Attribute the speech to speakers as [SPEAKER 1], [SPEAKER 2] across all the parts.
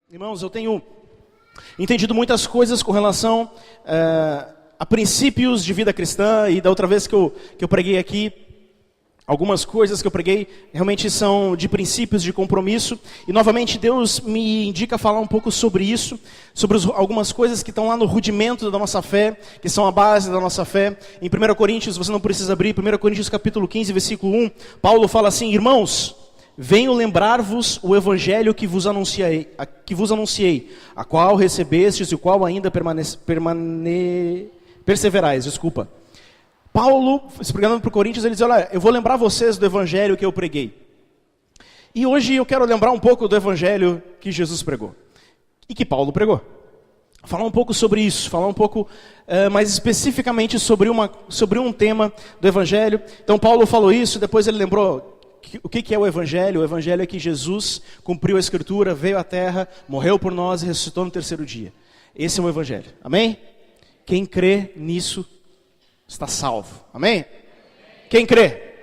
[SPEAKER 1] Irmãos, eu tenho entendido muitas coisas com relação a princípios de vida cristã, e da outra vez que eu preguei aqui, algumas coisas que eu preguei realmente são de princípios de compromisso, e novamente Deus me indica falar um pouco sobre isso, sobre algumas coisas que estão lá no rudimento da nossa fé, que são a base da nossa fé. Em 1 Coríntios, você não precisa abrir, 1 Coríntios capítulo 15, versículo 1, Paulo fala assim: irmãos, venho lembrar-vos o evangelho que vos anunciei, a qual recebestes e o qual ainda perseverais. Paulo, explicando para o Coríntios, ele diz: olha, eu vou lembrar vocês do evangelho que eu preguei. E hoje eu quero lembrar um pouco do evangelho que Jesus pregou e que Paulo pregou. Falar um pouco sobre isso, falar um pouco mais especificamente sobre um tema do evangelho. Então Paulo falou isso, depois ele lembrou o que é o evangelho. O evangelho é que Jesus cumpriu a escritura, veio à terra, morreu por nós e ressuscitou no terceiro dia. Esse é o evangelho, amém? Quem crê nisso está salvo, amém? Quem crê?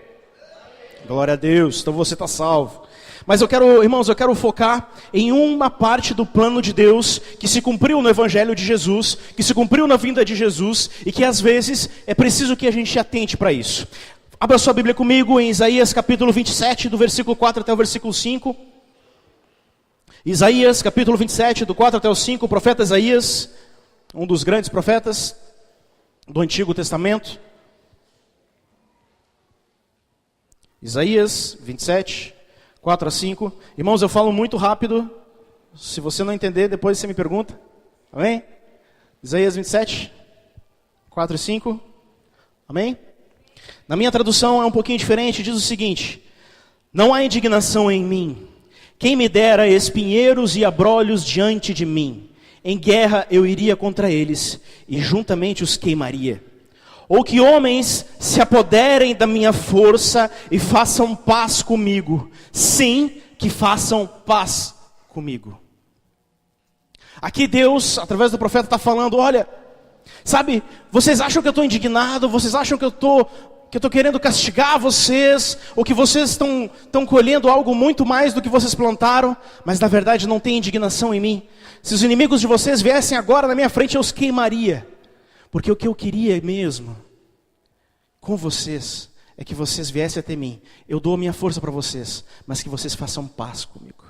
[SPEAKER 1] Glória a Deus, então você está salvo. Mas irmãos, eu quero focar em uma parte do plano de Deus que se cumpriu no evangelho de Jesus, que se cumpriu na vinda de Jesus, e que às vezes é preciso que a gente atente para isso. Abra sua Bíblia comigo em Isaías capítulo 27, do versículo 4 até o versículo 5. Isaías capítulo 27, do 4 até o 5, o profeta Isaías, um dos grandes profetas do Antigo Testamento. Isaías 27, 4 a 5. Irmãos, eu falo muito rápido. Se você não entender, depois você me pergunta. Amém? Isaías 27, 4 e 5. Amém? Na minha tradução é um pouquinho diferente, diz o seguinte: não há indignação em mim. Quem me dera espinheiros e abrolhos diante de mim. Em guerra eu iria contra eles, e juntamente os queimaria. Ou que homens se apoderem da minha força e façam paz comigo. Sim, que façam paz comigo. Aqui Deus, através do profeta, está falando: olha, sabe, vocês acham que eu estou indignado, vocês acham que eu estou querendo castigar vocês, ou que vocês estão colhendo algo muito mais do que vocês plantaram, mas na verdade não tem indignação em mim. Se os inimigos de vocês viessem agora na minha frente, eu os queimaria. Porque o que eu queria mesmo com vocês é que vocês viessem até mim. Eu dou a minha força para vocês, mas que vocês façam paz comigo.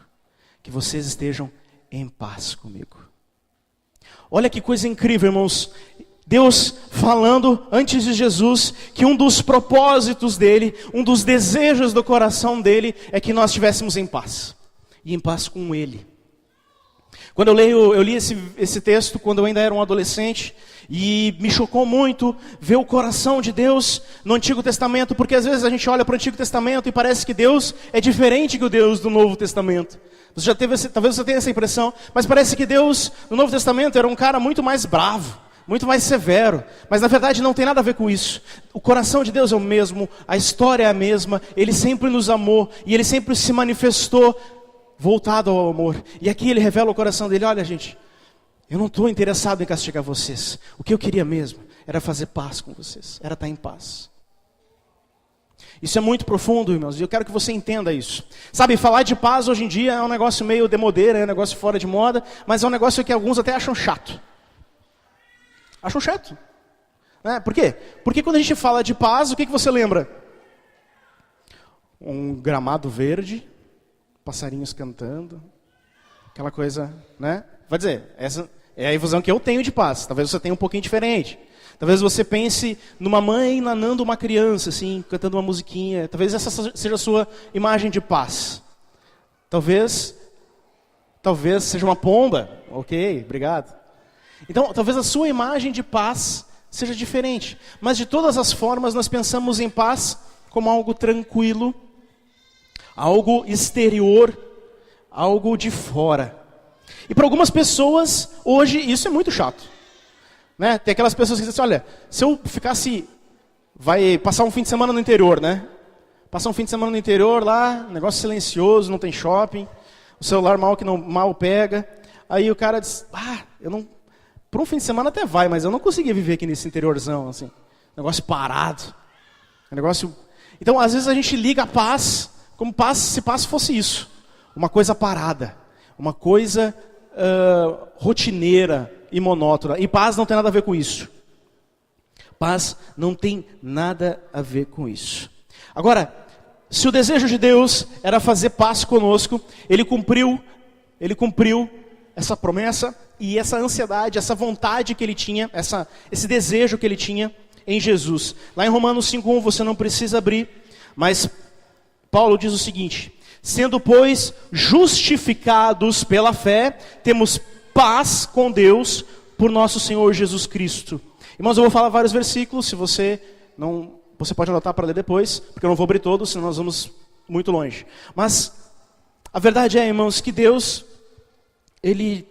[SPEAKER 1] Que vocês estejam em paz comigo. Olha que coisa incrível, irmãos. Deus falando antes de Jesus que um dos propósitos dele, um dos desejos do coração dele é que nós estivéssemos em paz. E em paz com ele. Quando eu li esse texto quando eu ainda era um adolescente, e me chocou muito ver o coração de Deus no Antigo Testamento, porque às vezes a gente olha para o Antigo Testamento e parece que Deus é diferente que o Deus do Novo Testamento. Talvez você tenha essa impressão, mas parece que Deus no Novo Testamento era um cara muito mais bravo, muito mais severo, mas na verdade não tem nada a ver com isso. O coração de Deus é o mesmo, a história é a mesma, Ele sempre nos amou, e Ele sempre se manifestou voltado ao amor. E aqui Ele revela o coração dele: olha, gente, eu não estou interessado em castigar vocês. O que eu queria mesmo era fazer paz com vocês, era estar em paz. Isso é muito profundo, irmãos, e eu quero que você entenda isso. Sabe, falar de paz hoje em dia é um negócio meio demodê, é um negócio fora de moda, mas é um negócio que alguns até acham chato. Acham chato. Por quê? Porque quando a gente fala de paz, o que você lembra? Um gramado verde, passarinhos cantando, aquela coisa, né? Vai dizer, essa é a visão que eu tenho de paz. Talvez você tenha um pouquinho diferente. Talvez você pense numa mãe nanando uma criança, assim, cantando uma musiquinha. Talvez essa seja a sua imagem de paz. Talvez seja uma pomba. Ok, obrigado. Então, talvez a sua imagem de paz seja diferente. Mas de todas as formas, nós pensamos em paz como algo tranquilo, algo exterior, algo de fora. E para algumas pessoas, hoje, isso é muito chato. Né? Tem aquelas pessoas que dizem assim: olha, se eu vai passar um fim de semana no interior, né? Passar um fim de semana no interior lá, negócio silencioso, não tem shopping, o celular mal pega. Aí o cara diz: por um fim de semana até vai, mas eu não conseguia viver aqui nesse interiorzão, assim. Negócio parado. Então, às vezes a gente liga a paz como se paz fosse isso. Uma coisa parada. Uma coisa rotineira e monótona. E paz não tem nada a ver com isso. Paz não tem nada a ver com isso. Agora, se o desejo de Deus era fazer paz conosco, Ele cumpriu essa promessa e essa ansiedade, essa vontade que Ele tinha, esse desejo que Ele tinha em Jesus. Lá em Romanos 5:1, você não precisa abrir, mas Paulo diz o seguinte: sendo, pois, justificados pela fé, temos paz com Deus por nosso Senhor Jesus Cristo. Irmãos, eu vou falar vários versículos, se você pode anotar para ler depois, porque eu não vou abrir todos, senão nós vamos muito longe. Mas a verdade é, irmãos, que Deus, Ele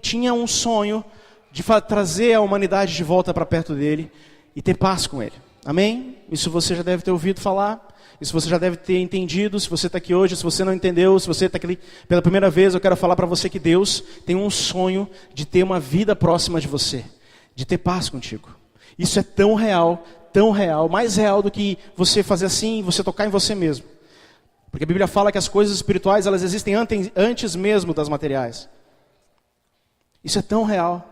[SPEAKER 1] tinha um sonho de trazer a humanidade de volta para perto dEle e ter paz com Ele. Amém? Isso você já deve ter ouvido falar. Isso você já deve ter entendido. Se você está aqui hoje, se você não entendeu, se você está aqui pela primeira vez, eu quero falar para você que Deus tem um sonho de ter uma vida próxima de você, de ter paz contigo. Isso é tão real, mais real do que você fazer assim, você tocar em você mesmo. Porque a Bíblia fala que as coisas espirituais, elas existem antes mesmo das materiais. Isso é tão real.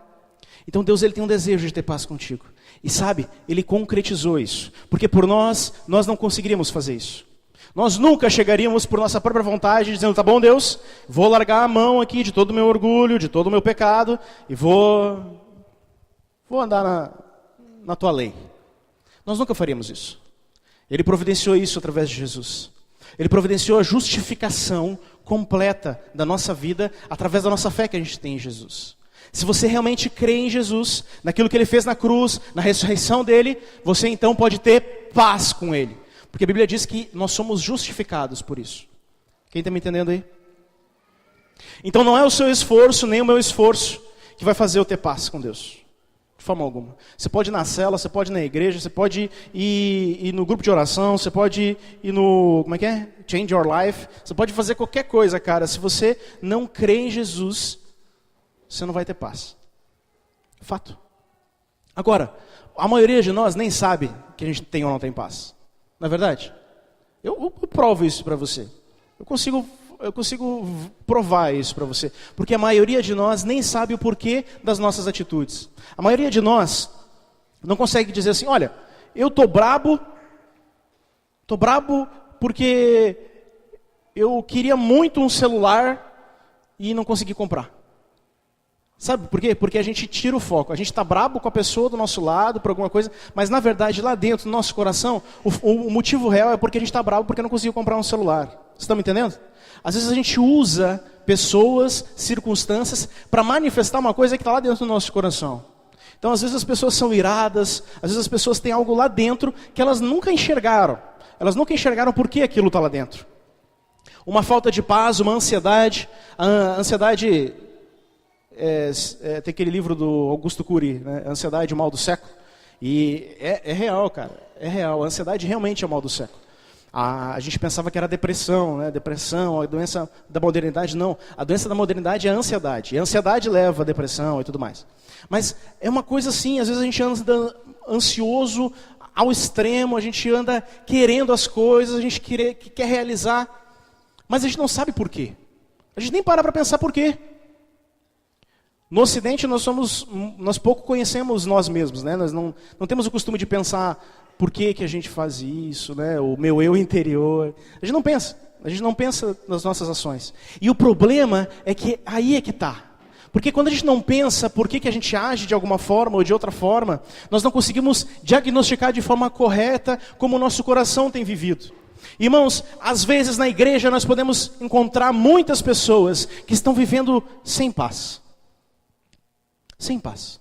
[SPEAKER 1] Então Deus, Ele tem um desejo de ter paz contigo. E sabe, Ele concretizou isso. Porque por nós não conseguiríamos fazer isso. Nós nunca chegaríamos por nossa própria vontade, dizendo: tá bom, Deus, vou largar a mão aqui de todo o meu orgulho, de todo o meu pecado, e vou andar na tua lei. Nós nunca faríamos isso. Ele providenciou isso através de Jesus. Ele providenciou a justificação completa da nossa vida através da nossa fé que a gente tem em Jesus. Se você realmente crê em Jesus, naquilo que Ele fez na cruz, na ressurreição dEle, você então pode ter paz com Ele. Porque a Bíblia diz que nós somos justificados por isso. Quem está me entendendo aí? Então não é o seu esforço, nem o meu esforço que vai fazer eu ter paz com Deus. De forma alguma. Você pode ir na cela, você pode ir na igreja, você pode ir no grupo de oração, você pode ir no, Change Your Life. Você pode fazer qualquer coisa, cara. Se você não crê em Jesus, você não vai ter paz. Fato. Agora, a maioria de nós nem sabe que a gente tem ou não tem paz. Não é verdade? Eu provo isso para você. Eu consigo provar isso para você. Porque a maioria de nós nem sabe o porquê das nossas atitudes. A maioria de nós não consegue dizer assim: olha, eu tô brabo porque eu queria muito um celular e não consegui comprar. Sabe por quê? Porque a gente tira o foco. A gente está brabo com a pessoa do nosso lado por alguma coisa, mas na verdade lá dentro do nosso coração, o motivo real é porque a gente está brabo porque não conseguiu comprar um celular. Vocês estão me entendendo? Às vezes a gente usa pessoas, circunstâncias, para manifestar uma coisa que está lá dentro do nosso coração. Então às vezes as pessoas são iradas, às vezes as pessoas têm algo lá dentro que elas nunca enxergaram. Elas nunca enxergaram por que aquilo está lá dentro. Uma falta de paz, uma ansiedade. A ansiedade... tem aquele livro do Augusto Cury, né? Ansiedade, o mal do século. E é real, cara. É real. A ansiedade realmente é o mal do século. A gente pensava que era depressão, né? Depressão, a doença da modernidade. Não. A doença da modernidade é a ansiedade. E a ansiedade leva a depressão e tudo mais. Mas é uma coisa assim, às vezes a gente anda ansioso ao extremo, a gente anda querendo as coisas, a gente quer realizar, mas a gente não sabe por quê. A gente nem para pensar por quê. No Ocidente nós pouco conhecemos nós mesmos, né? Nós não temos o costume de pensar por que a gente faz isso, né? O meu eu interior. A gente não pensa nas nossas ações. E o problema é que aí é que está. Porque quando a gente não pensa por que a gente age de alguma forma ou de outra forma, nós não conseguimos diagnosticar de forma correta como o nosso coração tem vivido. Irmãos, às vezes na igreja nós podemos encontrar muitas pessoas que estão vivendo sem paz. Sem paz.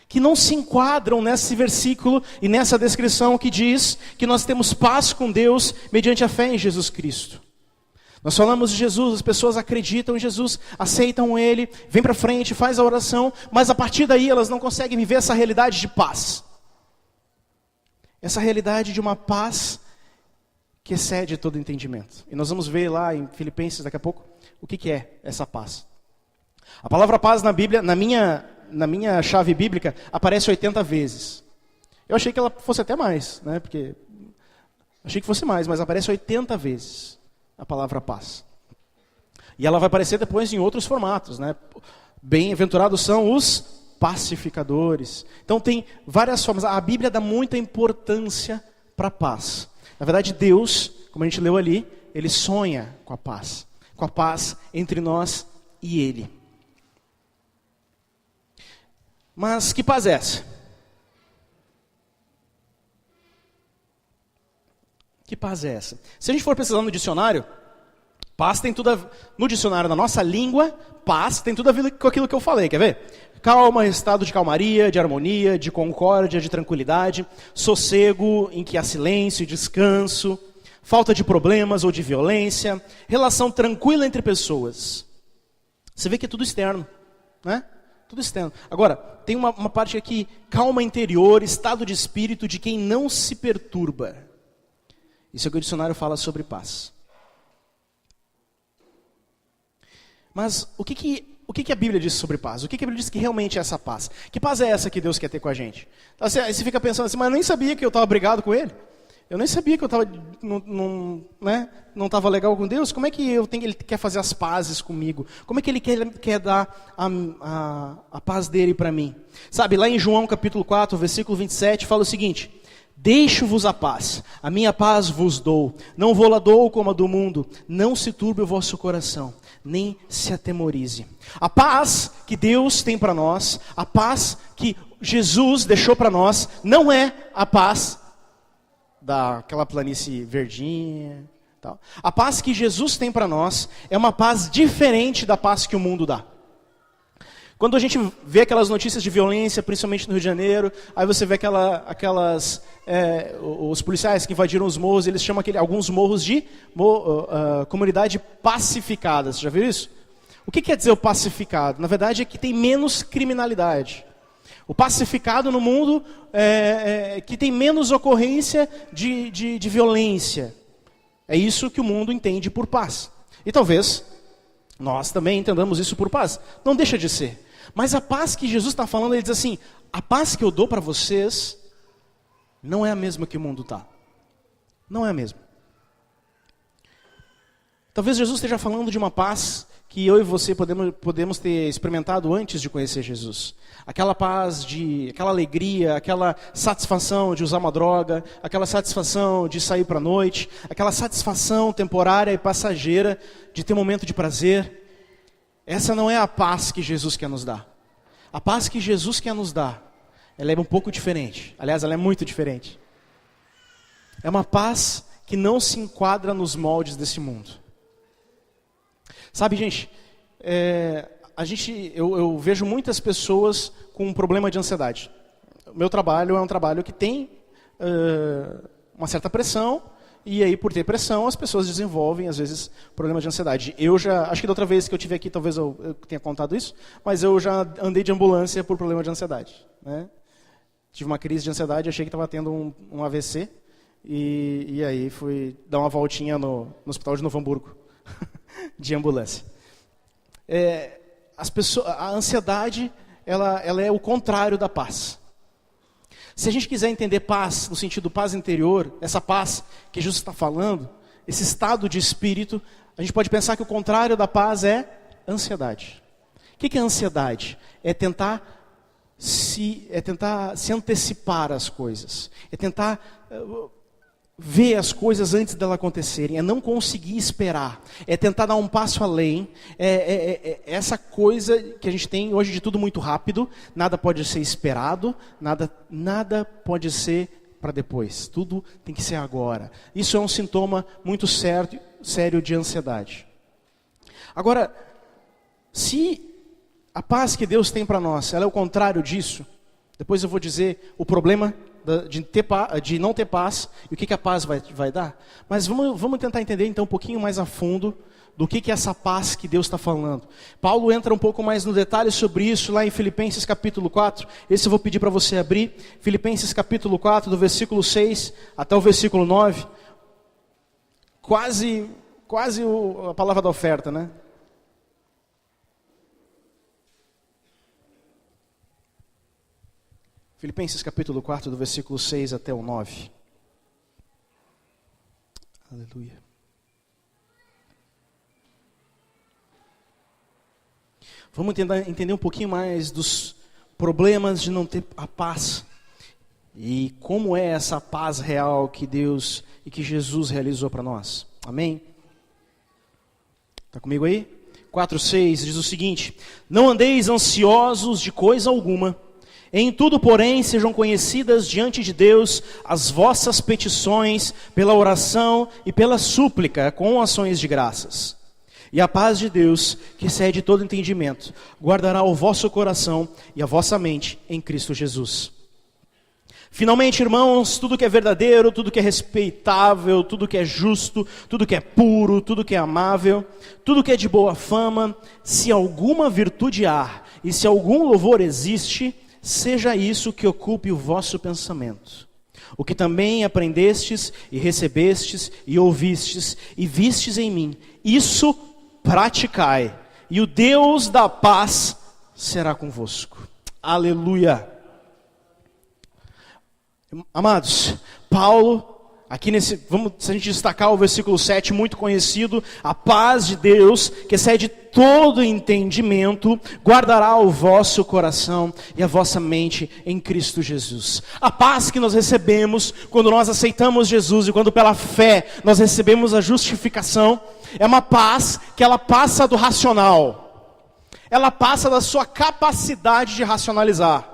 [SPEAKER 1] Que não se enquadram nesse versículo e nessa descrição que diz que nós temos paz com Deus mediante a fé em Jesus Cristo. Nós falamos de Jesus, as pessoas acreditam em Jesus, aceitam Ele, vêm para frente, faz a oração, mas a partir daí elas não conseguem viver essa realidade de paz. Essa realidade de uma paz que excede todo entendimento. E nós vamos ver lá em Filipenses daqui a pouco o que é essa paz. A palavra paz na Bíblia, na minha chave bíblica, aparece 80 vezes. Eu achei que ela fosse até mais, né? Porque achei que fosse mais, mas aparece 80 vezes a palavra paz. E ela vai aparecer depois em outros formatos, né? Bem-aventurados são os pacificadores. Então tem várias formas. A Bíblia dá muita importância para a paz. Na verdade, Deus, como a gente leu ali, Ele sonha com a paz entre nós e Ele. Mas que paz é essa? Que paz é essa? Se a gente for pesquisar no dicionário, paz tem tudo a ver, no dicionário da nossa língua, paz tem tudo a ver com aquilo que eu falei, quer ver? Calma, estado de calmaria, de harmonia, de concórdia, de tranquilidade, sossego em que há silêncio e descanso, falta de problemas ou de violência, relação tranquila entre pessoas. Você vê que é tudo externo, né? Tudo externo. Agora, tem uma parte aqui, calma interior, estado de espírito de quem não se perturba. Isso é o que o dicionário fala sobre paz. Mas o que a Bíblia diz sobre paz? O que a Bíblia diz que realmente é essa paz? Que paz é essa que Deus quer ter com a gente? Aí você fica pensando assim, mas eu nem sabia que eu estava brigado com Ele. Eu nem sabia que eu não estava legal com Deus. Como é que Ele quer fazer as pazes comigo? Como é que Ele quer dar a paz dEle para mim? Sabe, lá em João capítulo 4, versículo 27, fala o seguinte: deixo-vos a paz vos dou. Não vou lá dou como a do mundo. Não se turbe o vosso coração, nem se atemorize. A paz que Deus tem para nós, a paz que Jesus deixou para nós, não é a paz daquela planície verdinha, tal. A paz que Jesus tem para nós é uma paz diferente da paz que o mundo dá. Quando a gente vê aquelas notícias de violência, principalmente no Rio de Janeiro, aí você vê os policiais que invadiram os morros, eles chamam alguns morros de comunidade pacificada. Você já viu isso? O que quer dizer o pacificado? Na verdade é que tem menos criminalidade. O pacificado no mundo é que tem menos ocorrência de violência. É isso que o mundo entende por paz. E talvez nós também entendamos isso por paz. Não deixa de ser. Mas a paz que Jesus está falando, Ele diz assim, a paz que eu dou para vocês não é a mesma que o mundo dá. Não é a mesma. Talvez Jesus esteja falando de uma paz que eu e você podemos ter experimentado antes de conhecer Jesus. Aquela paz, aquela alegria, aquela satisfação de usar uma droga, aquela satisfação de sair para a noite, aquela satisfação temporária e passageira de ter um momento de prazer. Essa não é a paz que Jesus quer nos dar. A paz que Jesus quer nos dar, ela é um pouco diferente. Aliás, ela é muito diferente. É uma paz que não se enquadra nos moldes desse mundo. Sabe, gente, eu vejo muitas pessoas com um problema de ansiedade. O meu trabalho é um trabalho que tem uma certa pressão, e aí por ter pressão as pessoas desenvolvem, às vezes, problemas de ansiedade. Acho que da outra vez que eu estive aqui, talvez eu tenha contado isso, mas eu já andei de ambulância por problema de ansiedade, né? Tive uma crise de ansiedade, achei que estava tendo um AVC, e aí fui dar uma voltinha no hospital de Novo Hamburgo. De ambulância. A ansiedade, ela é o contrário da paz. Se a gente quiser entender paz, no sentido paz interior, essa paz que Jesus está falando, esse estado de espírito, a gente pode pensar que o contrário da paz é ansiedade. O que é ansiedade? É tentar se antecipar às coisas. É tentar ver as coisas antes delas acontecerem, é não conseguir esperar, é tentar dar um passo além, essa coisa que a gente tem hoje de tudo muito rápido, nada pode ser esperado, nada pode ser para depois, tudo tem que ser agora. Isso é um sintoma muito sério de ansiedade. Agora, se a paz que Deus tem para nós, ela é o contrário disso, depois eu vou dizer o problema de não ter paz e o que a paz vai dar. Mas vamos tentar entender então um pouquinho mais a fundo do que é essa paz que Deus está falando. Paulo entra um pouco mais no detalhe sobre isso lá em Filipenses capítulo 4. Esse eu vou pedir para você abrir. Filipenses capítulo 4, do versículo 6 até o versículo 9. Quase a palavra da oferta, né? Filipenses capítulo 4, do versículo 6 até o 9. Aleluia. Vamos entender um pouquinho mais dos problemas de não ter a paz. E como é essa paz real que Deus e que Jesus realizou para nós. Amém? Está comigo aí? 4:6 diz o seguinte: não andeis ansiosos de coisa alguma. Em tudo, porém, sejam conhecidas diante de Deus as vossas petições pela oração e pela súplica com ações de graças. E a paz de Deus, que excede todo entendimento, guardará o vosso coração e a vossa mente em Cristo Jesus. Finalmente, irmãos, tudo que é verdadeiro, tudo que é respeitável, tudo que é justo, tudo que é puro, tudo que é amável, tudo que é de boa fama, se alguma virtude há e se algum louvor existe, seja isso que ocupe o vosso pensamento. O que também aprendestes e recebestes e ouvistes e vistes em mim, isso praticai, e o Deus da paz será convosco. Aleluia! Amados, Paulo, aqui se a gente destacar o versículo 7, muito conhecido: a paz de Deus, que excede todo entendimento, guardará o vosso coração e a vossa mente em Cristo Jesus. A paz que nós recebemos quando nós aceitamos Jesus e quando pela fé nós recebemos a justificação, é uma paz que ela passa do racional, ela passa da sua capacidade de racionalizar,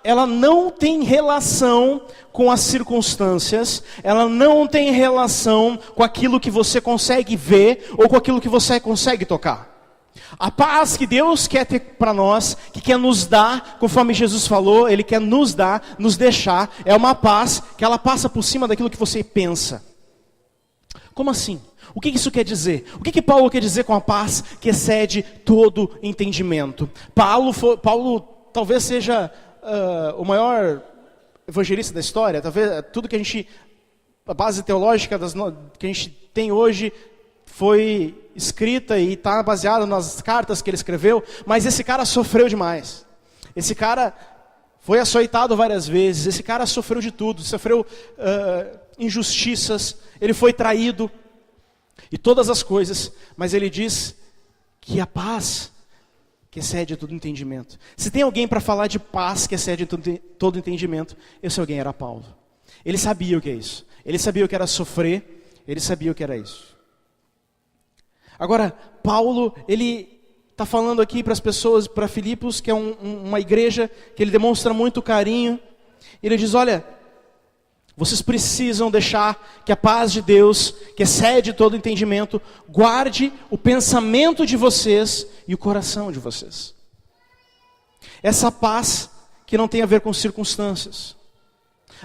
[SPEAKER 1] ela não tem relação com as circunstâncias, ela não tem relação com aquilo que você consegue ver ou com aquilo que você consegue tocar. A paz que Deus quer ter para nós, que quer nos dar, conforme Jesus falou, Ele quer nos dar, nos deixar, é uma paz que ela passa por cima daquilo que você pensa. Como assim? O que isso quer dizer? O que Paulo quer dizer com a paz que excede todo entendimento? Paulo talvez seja o maior evangelista da história. Talvez tudo que a base teológica que a gente tem hoje foi escrita e está baseada nas cartas que ele escreveu, mas esse cara sofreu demais. Esse cara foi açoitado várias vezes, esse cara sofreu de tudo, sofreu injustiças, ele foi traído e todas as coisas, mas ele diz que a paz que excede todo entendimento. Se tem alguém para falar de paz que excede todo entendimento, esse alguém era Paulo. Ele sabia o que é isso. Ele sabia o que era sofrer, ele sabia o que era isso. Agora, Paulo, ele está falando aqui para as pessoas, para Filipos, que é uma igreja que ele demonstra muito carinho. Ele diz: olha, vocês precisam deixar que a paz de Deus, que excede todo entendimento, guarde o pensamento de vocês e o coração de vocês. Essa paz que não tem a ver com circunstâncias.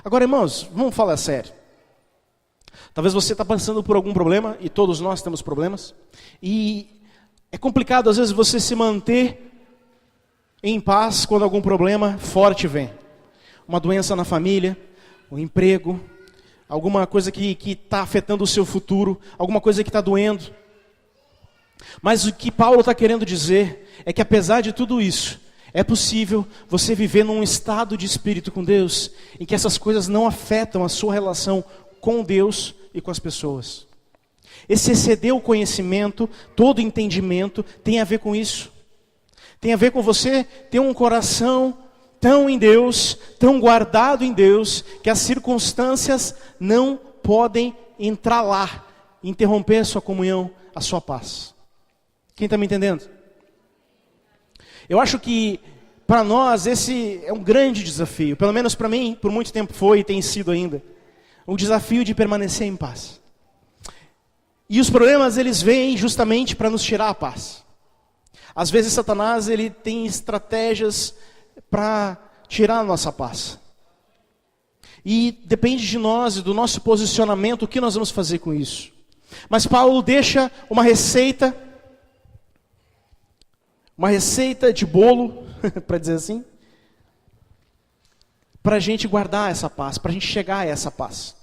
[SPEAKER 1] Agora, irmãos, vamos falar sério. Talvez você está passando por algum problema, e todos nós temos problemas, e é complicado às vezes você se manter em paz quando algum problema forte vem. Uma doença na família, um emprego, alguma coisa que está afetando o seu futuro, alguma coisa que está doendo. Mas o que Paulo está querendo dizer é que apesar de tudo isso, é possível você viver num estado de espírito com Deus, em que essas coisas não afetam a sua relação com Deus e com as pessoas. Esse exceder o conhecimento, todo entendimento, tem a ver com isso. Tem a ver com você ter um coração tão em Deus, tão guardado em Deus, que as circunstâncias não podem entrar lá, interromper a sua comunhão, a sua paz. Quem está me entendendo? Eu acho que para nós esse é um grande desafio, pelo menos para mim, por muito tempo foi e tem sido ainda, o desafio de permanecer em paz. E os problemas, eles vêm justamente para nos tirar a paz. Às vezes Satanás, ele tem estratégias para tirar a nossa paz. E depende de nós e do nosso posicionamento, o que nós vamos fazer com isso. Mas Paulo deixa uma receita de bolo, para dizer assim, para a gente guardar essa paz, para a gente chegar a essa paz.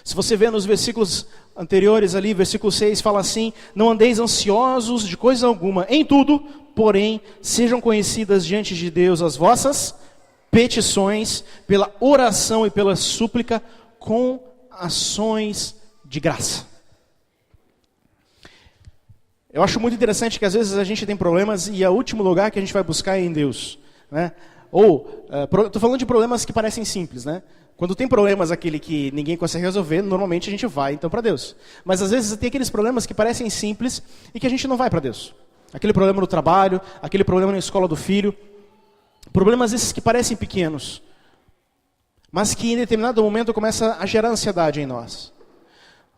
[SPEAKER 1] Se você vê nos versículos anteriores ali, versículo 6 fala assim: não andeis ansiosos de coisa alguma, em tudo, porém, sejam conhecidas diante de Deus as vossas petições, pela oração e pela súplica, com ações de graça. Eu acho muito interessante que às vezes a gente tem problemas e o último lugar que a gente vai buscar é em Deus, né? Ou, estou falando de problemas que parecem simples, né? Quando tem problemas aquele que ninguém consegue resolver, normalmente a gente vai então para Deus. Mas às vezes tem aqueles problemas que parecem simples e que a gente não vai para Deus. Aquele problema no trabalho, aquele problema na escola do filho. Problemas esses que parecem pequenos, mas que em determinado momento começa a gerar ansiedade em nós.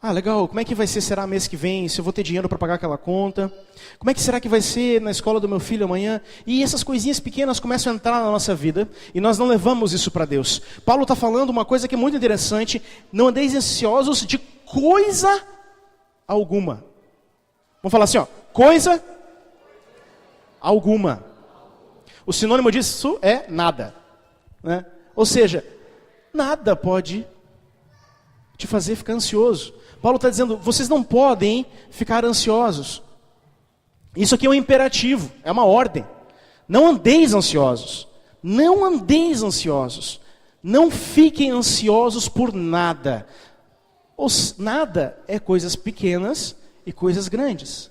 [SPEAKER 1] Ah, legal, como é que vai ser, será mês que vem, se eu vou ter dinheiro para pagar aquela conta? Como é que será que vai ser na escola do meu filho amanhã? E essas coisinhas pequenas começam a entrar na nossa vida e nós não levamos isso para Deus. Paulo está falando uma coisa que é muito interessante: não andeis ansiosos de coisa alguma. Vamos falar assim, ó, coisa alguma. O sinônimo disso é nada, né? Ou seja, nada pode te fazer ficar ansioso. Paulo está dizendo, vocês não podem ficar ansiosos. Isso aqui é um imperativo, é uma ordem. Não andeis ansiosos. Não andeis ansiosos. Não fiquem ansiosos por nada. Nada é coisas pequenas e coisas grandes.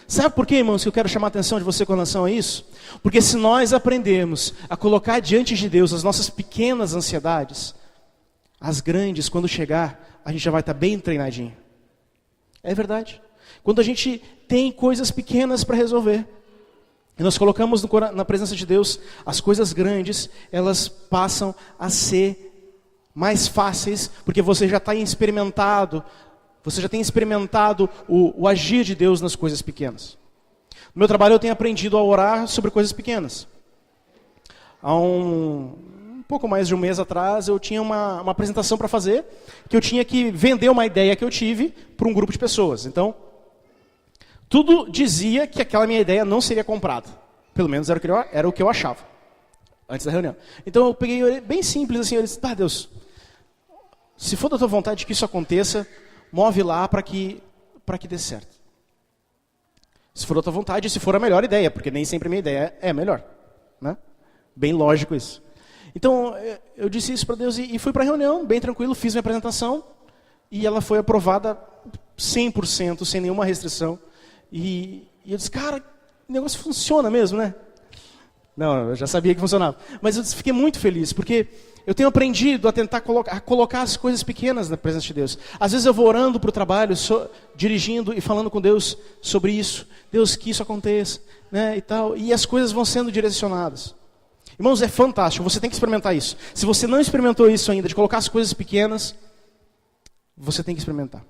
[SPEAKER 1] Sabe por quê, irmãos, que eu quero chamar a atenção de você com relação a isso? Porque se nós aprendermos a colocar diante de Deus as nossas pequenas ansiedades, as grandes, quando chegar, a gente já vai estar bem treinadinho. É verdade. Quando a gente tem coisas pequenas para resolver, e nós colocamos na presença de Deus, as coisas grandes, elas passam a ser mais fáceis, porque você já tem experimentado o agir de Deus nas coisas pequenas. No meu trabalho eu tenho aprendido a orar sobre coisas pequenas. Há um pouco mais de um mês atrás, eu tinha uma apresentação para fazer, que eu tinha que vender uma ideia que eu tive para um grupo de pessoas. Então, tudo dizia que aquela minha ideia não seria comprada. Pelo menos era o que eu achava, antes da reunião. Então eu peguei bem simples assim, eu disse, Deus, se for da tua vontade que isso aconteça, move lá para que dê certo. Se for da tua vontade, se for a melhor ideia, porque nem sempre a minha ideia é a melhor, né? Bem lógico isso. Então, eu disse isso para Deus e fui para a reunião, bem tranquilo, fiz minha apresentação, e ela foi aprovada 100%, sem nenhuma restrição. E eu disse, cara, o negócio funciona mesmo, né? Não, eu já sabia que funcionava. Mas eu fiquei muito feliz, porque eu tenho aprendido a tentar colocar as coisas pequenas na presença de Deus. Às vezes eu vou orando para o trabalho, dirigindo e falando com Deus sobre isso. Deus, que isso aconteça, né, e tal. E as coisas vão sendo direcionadas. Irmãos, é fantástico, você tem que experimentar isso. Se você não experimentou isso ainda, de colocar as coisas pequenas, você tem que experimentar.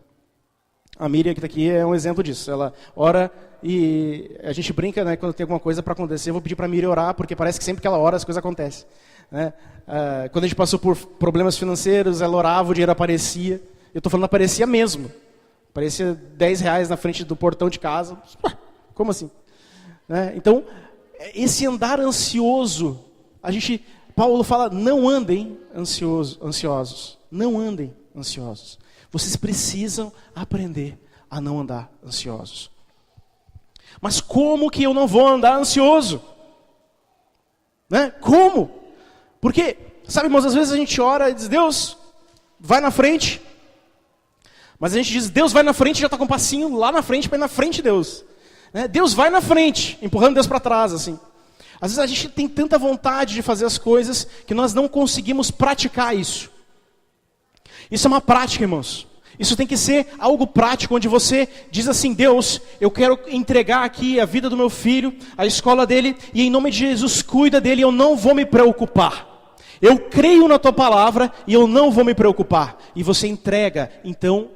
[SPEAKER 1] A Miriam, que está aqui, é um exemplo disso. Ela ora e a gente brinca, né, quando tem alguma coisa para acontecer, eu vou pedir para a Miriam orar, porque parece que sempre que ela ora, as coisas acontecem. Né? Quando a gente passou por problemas financeiros, ela orava, o dinheiro aparecia. Eu estou falando aparecia mesmo. Aparecia R$10 na frente do portão de casa. Como assim? Né? Então, esse andar ansioso, Paulo fala, não andem ansiosos. Não andem ansiosos. Vocês precisam aprender a não andar ansiosos. Mas como que eu não vou andar ansioso? Né? Como? Porque, sabe, irmãos, às vezes a gente ora e diz, Deus, vai na frente. Mas a gente diz, Deus vai na frente e já está com um passinho lá na frente para ir na frente de Deus. Né? Deus vai na frente, empurrando Deus para trás, assim. Às vezes a gente tem tanta vontade de fazer as coisas que nós não conseguimos praticar isso. Isso é uma prática, irmãos. Isso tem que ser algo prático, onde você diz assim, Deus, eu quero entregar aqui a vida do meu filho, a escola dele, e em nome de Jesus, cuida dele, eu não vou me preocupar. Eu creio na tua palavra e eu não vou me preocupar. E você entrega. Então,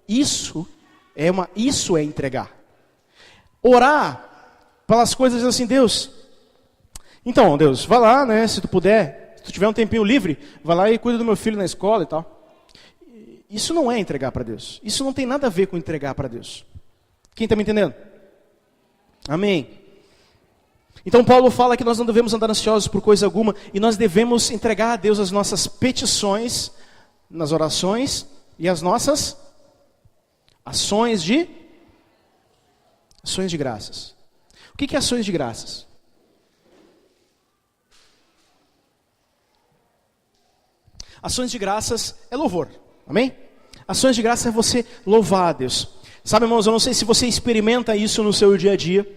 [SPEAKER 1] isso é entregar. Orar pelas coisas assim, Deus, então, Deus, vai lá, né, se tu puder, se tu tiver um tempinho livre, vai lá e cuida do meu filho na escola e tal. Isso não é entregar para Deus. Isso não tem nada a ver com entregar para Deus. Quem está me entendendo? Amém. Então Paulo fala que nós não devemos andar ansiosos por coisa alguma, e nós devemos entregar a Deus as nossas petições nas orações e as nossas ações de graças. O que é ações de graças? Ações de graças é louvor. Amém? Ações de graça é você louvar a Deus. Sabe, irmãos, eu não sei se você experimenta isso no seu dia a dia,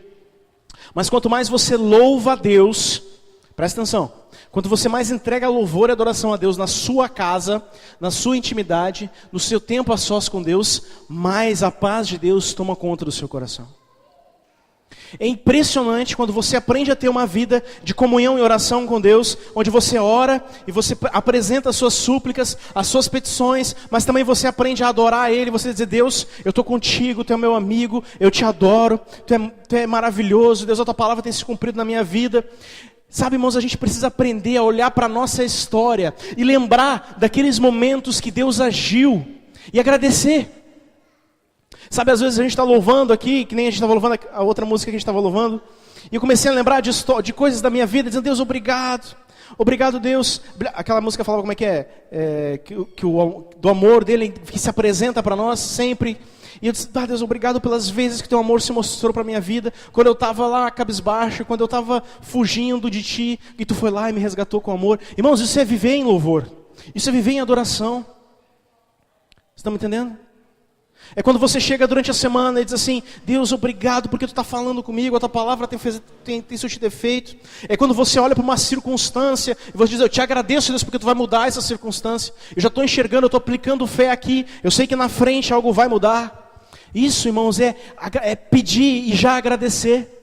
[SPEAKER 1] mas quanto mais você louva a Deus, presta atenção, quanto você mais entrega louvor e adoração a Deus na sua casa, na sua intimidade, no seu tempo a sós com Deus, mais a paz de Deus toma conta do seu coração. É impressionante quando você aprende a ter uma vida de comunhão e oração com Deus, onde você ora e você apresenta as suas súplicas, as suas petições, mas também você aprende a adorar Ele, você dizer: Deus, eu estou contigo, Tu é meu amigo, eu te adoro, tu é maravilhoso, Deus, a Tua palavra tem se cumprido na minha vida. Sabe, irmãos, a gente precisa aprender a olhar para a nossa história e lembrar daqueles momentos que Deus agiu e agradecer. Sabe, às vezes a gente está louvando aqui, que nem a gente estava louvando a outra música que a gente estava louvando, e eu comecei a lembrar de coisas da minha vida, dizendo: Deus, obrigado, obrigado, Deus. Aquela música falava como é que é, do amor dele que se apresenta para nós sempre. E eu disse: Deus, obrigado pelas vezes que Teu amor se mostrou para a minha vida, quando eu estava lá cabisbaixo, quando eu estava fugindo de Ti, e Tu foi lá e me resgatou com amor. Irmãos, isso é viver em louvor, isso é viver em adoração. Vocês estão me entendendo? É quando você chega durante a semana e diz assim: Deus, obrigado porque Tu está falando comigo, a Tua palavra tem surtido efeito. É quando você olha para uma circunstância e você diz: eu te agradeço, Deus, porque Tu vai mudar essa circunstância. Eu já estou enxergando, eu estou aplicando fé aqui, eu sei que na frente algo vai mudar. Isso, irmãos, é pedir e já agradecer.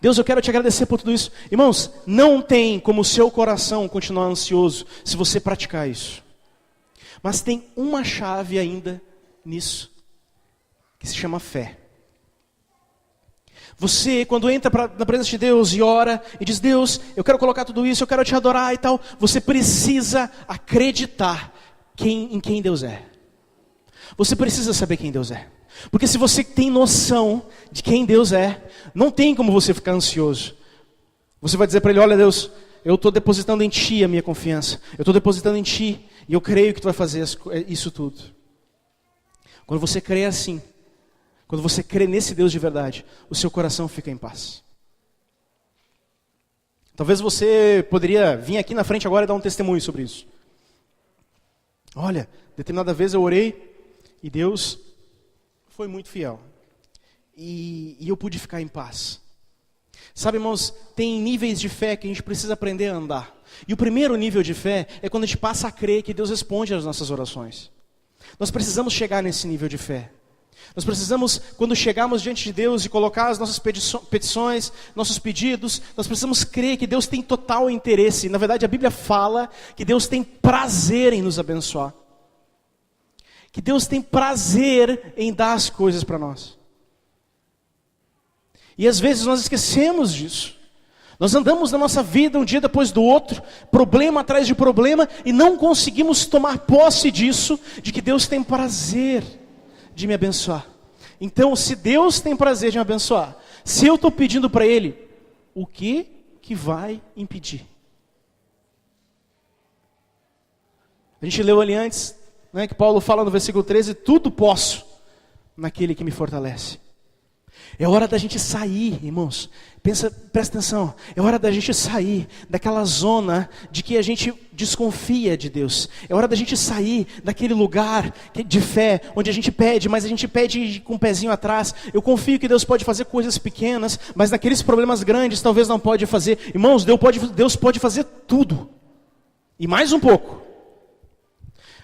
[SPEAKER 1] Deus, eu quero Te agradecer por tudo isso. Irmãos, não tem como o seu coração continuar ansioso se você praticar isso. Mas tem uma chave ainda nisso, que se chama fé. Você, quando entra na presença de Deus e ora e diz: Deus, eu quero colocar tudo isso, eu quero Te adorar e tal, você precisa acreditar em quem Deus é. Você precisa saber quem Deus é. Porque se você tem noção de quem Deus é, não tem como você ficar ansioso. Você vai dizer para Ele: olha, Deus, eu estou depositando em Ti a minha confiança, eu estou depositando em Ti, e eu creio que Tu vai fazer isso tudo. Quando você crê assim, quando você crê nesse Deus de verdade, o seu coração fica em paz. Talvez você poderia vir aqui na frente agora e dar um testemunho sobre isso. Olha, determinada vez eu orei e Deus foi muito fiel. E eu pude ficar em paz. Sabe, irmãos, tem níveis de fé que a gente precisa aprender a andar. E o primeiro nível de fé é quando a gente passa a crer que Deus responde às nossas orações. Nós precisamos chegar nesse nível de fé. Nós precisamos, quando chegarmos diante de Deus e colocar as nossas petições, nossos pedidos, nós precisamos crer que Deus tem total interesse. Na verdade, a Bíblia fala que Deus tem prazer em nos abençoar. Que Deus tem prazer em dar as coisas para nós. E às vezes nós esquecemos disso. Nós andamos na nossa vida um dia depois do outro, problema atrás de problema, e não conseguimos tomar posse disso, de que Deus tem prazer de me abençoar. Então, se Deus tem prazer de me abençoar, se eu estou pedindo para Ele, o que vai impedir? A gente leu ali antes, né, que Paulo fala no versículo 13, tudo posso naquele que me fortalece. É hora da gente sair, irmãos, presta atenção, é hora da gente sair daquela zona de que a gente desconfia de Deus. É hora da gente sair daquele lugar de fé, onde a gente pede, mas a gente pede com o pezinho atrás. Eu confio que Deus pode fazer coisas pequenas, mas naqueles problemas grandes talvez não pode fazer. Irmãos, Deus pode fazer tudo, e mais um pouco.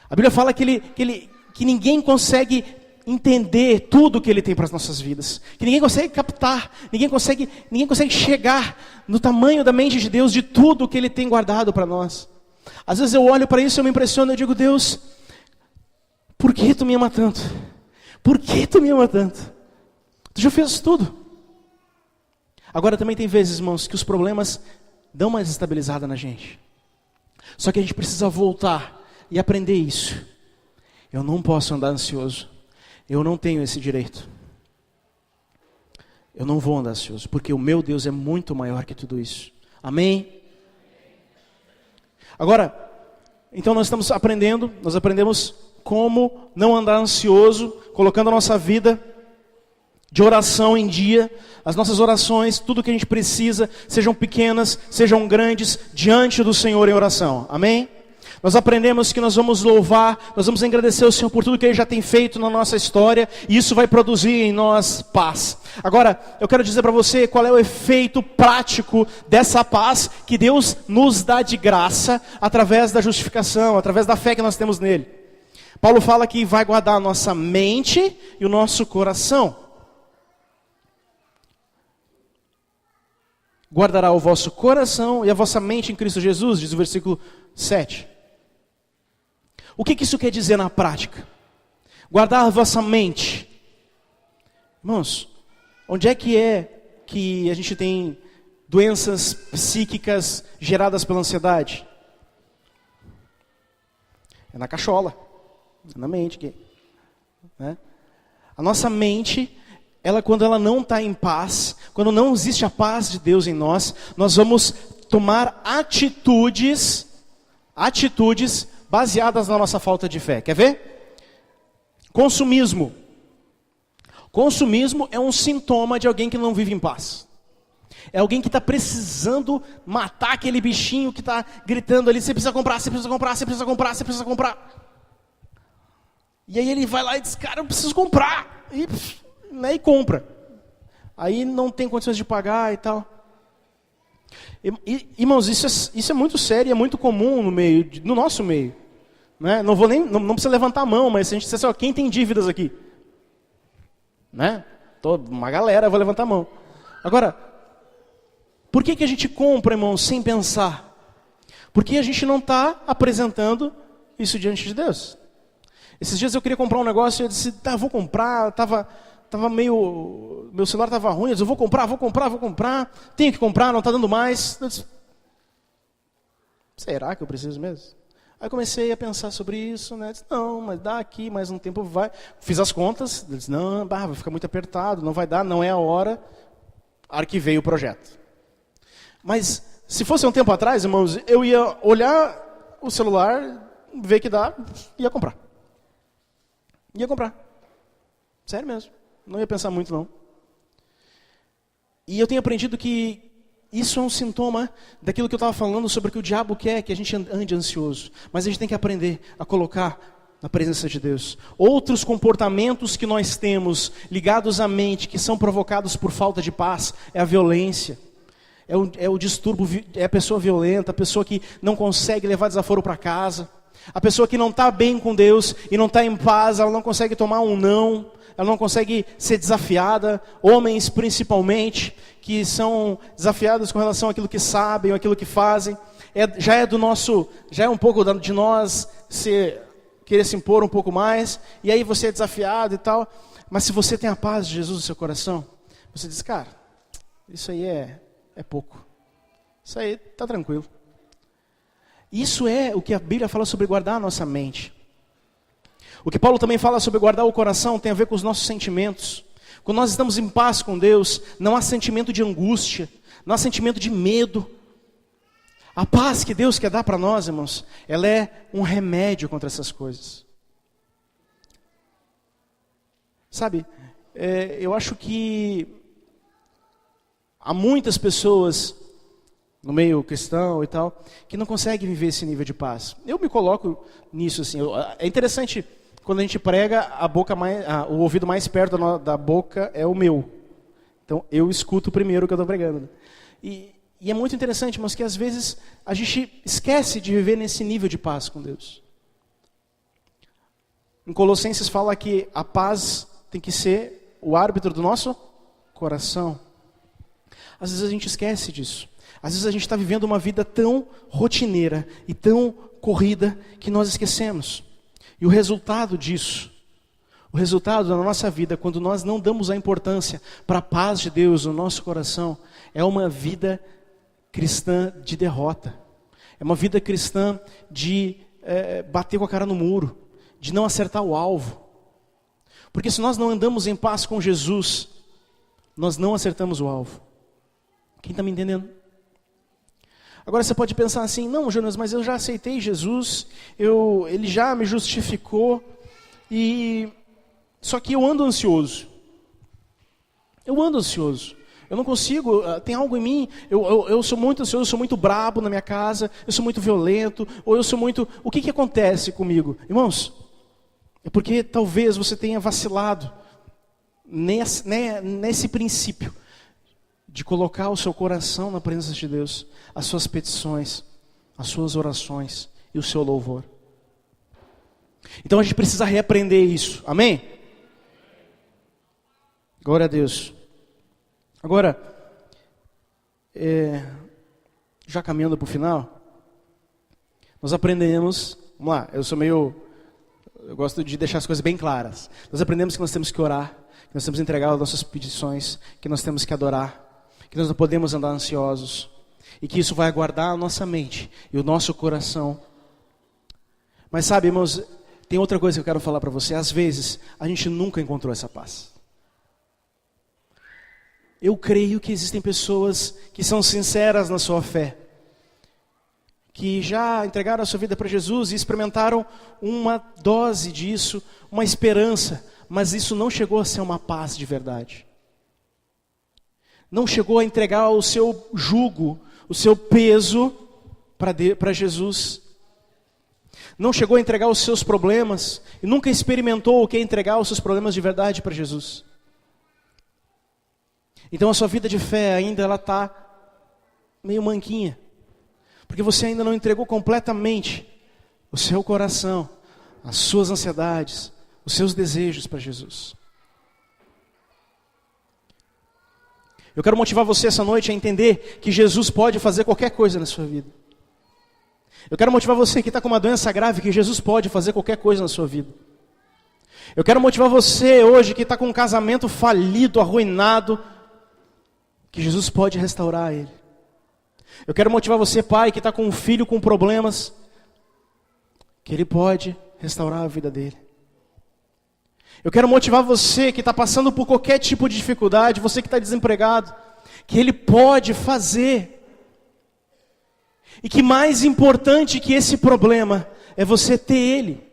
[SPEAKER 1] A Bíblia fala que ninguém consegue entender tudo que Ele tem para as nossas vidas, que ninguém consegue captar, ninguém consegue chegar no tamanho da mente de Deus, de tudo que Ele tem guardado para nós. Às vezes eu olho para isso e eu me impressiono, eu digo: Deus, por que Tu me ama tanto? Por que Tu me ama tanto? Tu já fez tudo. Agora também tem vezes, irmãos, que os problemas dão uma desestabilizada na gente. Só que a gente precisa voltar e aprender isso. Eu não posso andar ansioso. Eu não tenho esse direito. Eu não vou andar ansioso, porque o meu Deus é muito maior que tudo isso. Amém? Agora, então nós aprendemos como não andar ansioso, colocando a nossa vida de oração em dia, as nossas orações, tudo que a gente precisa, sejam pequenas, sejam grandes, diante do Senhor em oração. Amém? Nós aprendemos que nós vamos louvar, nós vamos agradecer o Senhor por tudo que Ele já tem feito na nossa história, e isso vai produzir em nós paz. Agora, eu quero dizer para você qual é o efeito prático dessa paz que Deus nos dá de graça, através da justificação, através da fé que nós temos nele. Paulo fala que vai guardar a nossa mente e o nosso coração. Guardará o vosso coração e a vossa mente em Cristo Jesus, diz o versículo 7. O que isso quer dizer na prática? Guardar a vossa mente. Irmãos, onde é que a gente tem doenças psíquicas geradas pela ansiedade? É na cachola, é na mente. Né? A nossa mente, quando ela não está em paz, quando não existe a paz de Deus em nós, nós vamos tomar atitudes baseadas na nossa falta de fé. Quer ver? Consumismo. Consumismo é um sintoma de alguém que não vive em paz. É alguém que está precisando matar aquele bichinho que está gritando ali, você precisa comprar, você precisa comprar, você precisa comprar, você precisa comprar. E aí ele vai lá e diz, cara, eu preciso comprar. E compra. Aí não tem condições de pagar e tal. Irmãos, isso é muito sério e é muito comum no nosso meio. Né? Não precisa levantar a mão, mas se a gente disser assim, quem tem dívidas aqui? Né? Uma galera vai levantar a mão. Agora, por que a gente compra, irmãos, sem pensar? Porque a gente não está apresentando isso diante de Deus. Esses dias eu queria comprar um negócio e eu disse, vou comprar, meu celular estava ruim, eu disse, vou comprar, tenho que comprar, não está dando mais. Eu disse, será que eu preciso mesmo? Aí comecei a pensar sobre isso, né? Disse, não, mas dá aqui, mais um tempo vai. Fiz as contas, disse, não, vai ficar muito apertado, não vai dar, não é a hora. Arquivei o projeto. Mas, se fosse um tempo atrás, irmãos, eu ia olhar o celular, ver que dá, ia comprar. Sério mesmo. Não ia pensar muito, não. E eu tenho aprendido que isso é um sintoma daquilo que eu estava falando sobre o que o diabo quer, que a gente ande ansioso. Mas a gente tem que aprender a colocar na presença de Deus. Outros comportamentos que nós temos ligados à mente, que são provocados por falta de paz, é a violência. É o distúrbio, é a pessoa violenta, a pessoa que não consegue levar desaforo para casa. A pessoa que não está bem com Deus e não está em paz, ela não consegue tomar um não, ela não consegue ser desafiada. Homens, principalmente, que são desafiados com relação àquilo que sabem, ou àquilo que fazem. Já é um pouco de nós querer se impor um pouco mais, e aí você é desafiado e tal. Mas se você tem a paz de Jesus no seu coração, você diz, cara, isso aí é pouco. Isso aí está tranquilo. Isso é o que a Bíblia fala sobre guardar a nossa mente. O que Paulo também fala sobre guardar o coração tem a ver com os nossos sentimentos. Quando nós estamos em paz com Deus, não há sentimento de angústia, não há sentimento de medo. A paz que Deus quer dar para nós, irmãos, ela é um remédio contra essas coisas. Sabe, eu acho que há muitas pessoas no meio cristão e tal, que não conseguem viver esse nível de paz. Eu me coloco nisso, assim. É interessante, quando a gente prega, o ouvido mais perto da boca é o meu. Então, eu escuto primeiro o que eu estou pregando. Né? E é muito interessante, mas que às vezes a gente esquece de viver nesse nível de paz com Deus. Em Colossenses fala que a paz tem que ser o árbitro do nosso coração. Às vezes a gente esquece disso. Às vezes a gente está vivendo uma vida tão rotineira e tão corrida que nós esquecemos. E o resultado disso, o resultado da nossa vida, quando nós não damos a importância para a paz de Deus no nosso coração, é uma vida cristã de derrota. É uma vida cristã de bater com a cara no muro, de não acertar o alvo. Porque se nós não andamos em paz com Jesus, nós não acertamos o alvo. Quem está me entendendo? Agora você pode pensar assim, não, Jonas, mas eu já aceitei Jesus, ele já me justificou, só que eu ando ansioso. Eu não consigo, tem algo em mim, eu sou muito ansioso, eu sou muito brabo na minha casa, eu sou muito violento, ou eu sou muito... O que acontece comigo? Irmãos, é porque talvez você tenha vacilado nesse princípio de colocar o seu coração na presença de Deus, as suas petições, as suas orações e o seu louvor. Então a gente precisa reaprender isso, amém? Glória a Deus. Agora, já caminhando para o final, nós aprendemos, vamos lá, eu gosto de deixar as coisas bem claras. Nós aprendemos que nós temos que orar, que nós temos que entregar as nossas petições, que nós temos que adorar, que nós não podemos andar ansiosos, e que isso vai guardar a nossa mente e o nosso coração. Mas sabe, irmãos, tem outra coisa que eu quero falar para você. Às vezes, a gente nunca encontrou essa paz. Eu creio que existem pessoas que são sinceras na sua fé, que já entregaram a sua vida para Jesus e experimentaram uma dose disso, uma esperança, mas isso não chegou a ser uma paz de verdade. Não chegou a entregar o seu jugo, o seu peso para Jesus. Não chegou a entregar os seus problemas e nunca experimentou o que é entregar os seus problemas de verdade para Jesus. Então a sua vida de fé ainda ela está meio manquinha, porque você ainda não entregou completamente o seu coração, as suas ansiedades, os seus desejos para Jesus. Eu quero motivar você essa noite a entender que Jesus pode fazer qualquer coisa na sua vida. Eu quero motivar você que está com uma doença grave, que Jesus pode fazer qualquer coisa na sua vida. Eu quero motivar você hoje que está com um casamento falido, arruinado, que Jesus pode restaurar ele. Eu quero motivar você, pai, que está com um filho com problemas, que Ele pode restaurar a vida dele. Eu quero motivar você que está passando por qualquer tipo de dificuldade, você que está desempregado, que Ele pode fazer. E que mais importante que esse problema é você ter Ele.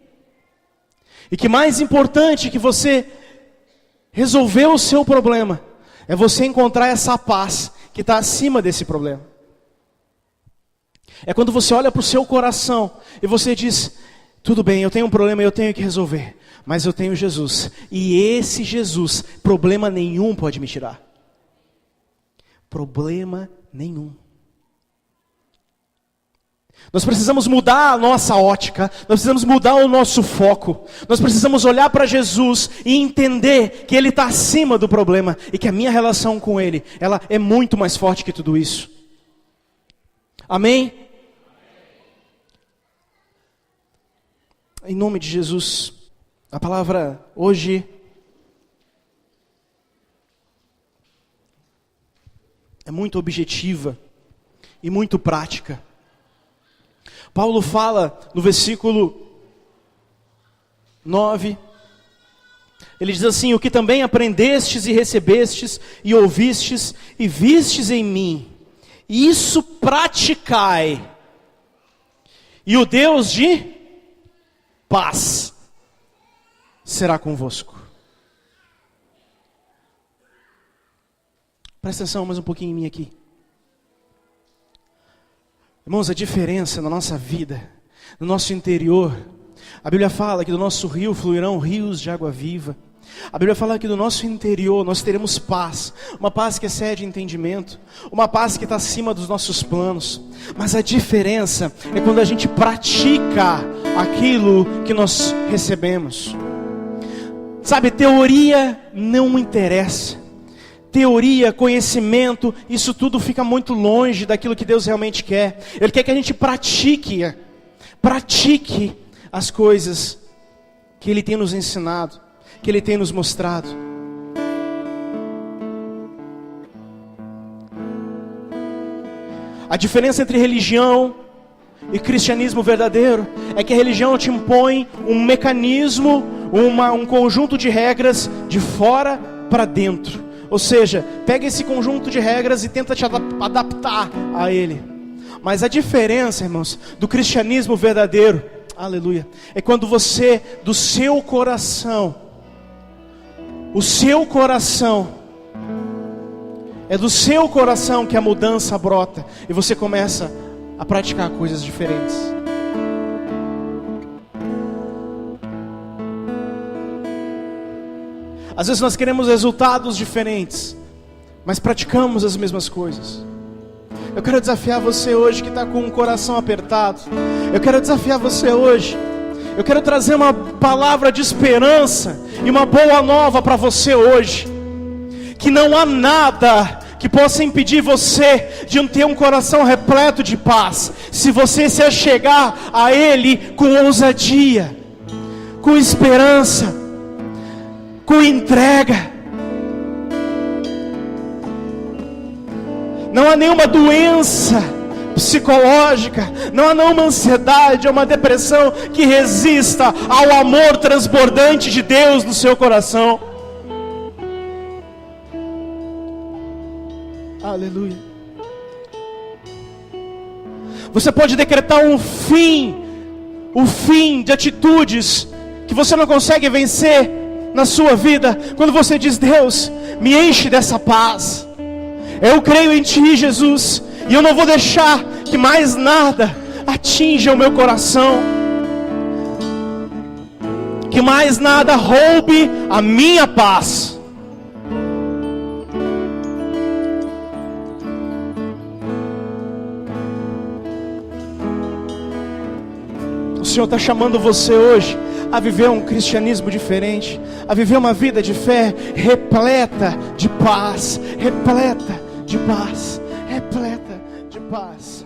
[SPEAKER 1] E que mais importante que você resolver o seu problema é você encontrar essa paz que está acima desse problema. É quando você olha para o seu coração e você diz: tudo bem, eu tenho um problema e eu tenho que resolver, mas eu tenho Jesus. E esse Jesus, problema nenhum pode me tirar. Problema nenhum. Nós precisamos mudar a nossa ótica, nós precisamos mudar o nosso foco, nós precisamos olhar para Jesus e entender que Ele está acima do problema e que a minha relação com Ele, ela é muito mais forte que tudo isso. Amém? Em nome de Jesus, a palavra hoje é muito objetiva e muito prática. Paulo fala no versículo 9, ele diz assim: o que também aprendestes e recebestes e ouvistes e vistes em mim, isso praticai, e o Deus de paz será convosco. Presta atenção mais um pouquinho em mim aqui. Irmãos, a diferença na nossa vida, no nosso interior, a Bíblia fala que do nosso rio fluirão rios de água viva. A Bíblia fala que do nosso interior nós teremos paz, uma paz que excede entendimento, uma paz que está acima dos nossos planos. Mas a diferença é quando a gente pratica aquilo que nós recebemos. Sabe, teoria não interessa. Teoria, conhecimento, isso tudo fica muito longe daquilo que Deus realmente quer. Ele quer que a gente pratique as coisas que Ele tem nos ensinado, que Ele tem nos mostrado. A diferença entre religião e cristianismo verdadeiro é que a religião te impõe um mecanismo, um conjunto de regras de fora para dentro. Ou seja, pega esse conjunto de regras e tenta te adaptar a ele. Mas a diferença, irmãos, do cristianismo verdadeiro, aleluia, é quando você, do seu coração, o seu coração É do seu coração que a mudança brota e você começa a praticar coisas diferentes. Às vezes nós queremos resultados diferentes, mas praticamos as mesmas coisas. Eu quero desafiar você hoje que está com o coração apertado. Eu quero desafiar você hoje. Eu quero trazer uma palavra de esperança e uma boa nova para você hoje. Que não há nada que possa impedir você de ter um coração repleto de paz, se você se achegar a Ele com ousadia, com esperança, com entrega. Não há nenhuma doença psicológica, não há nenhuma ansiedade ou uma depressão que resista ao amor transbordante de Deus no seu coração. Aleluia. Você pode decretar o fim de atitudes que você não consegue vencer na sua vida, quando você diz: Deus, me enche dessa paz. Eu creio em Ti, Jesus, e eu não vou deixar que mais nada atinja o meu coração, que mais nada roube a minha paz. O Senhor está chamando você hoje a viver um cristianismo diferente, a viver uma vida de fé repleta de paz, repleta de paz, repleta de paz.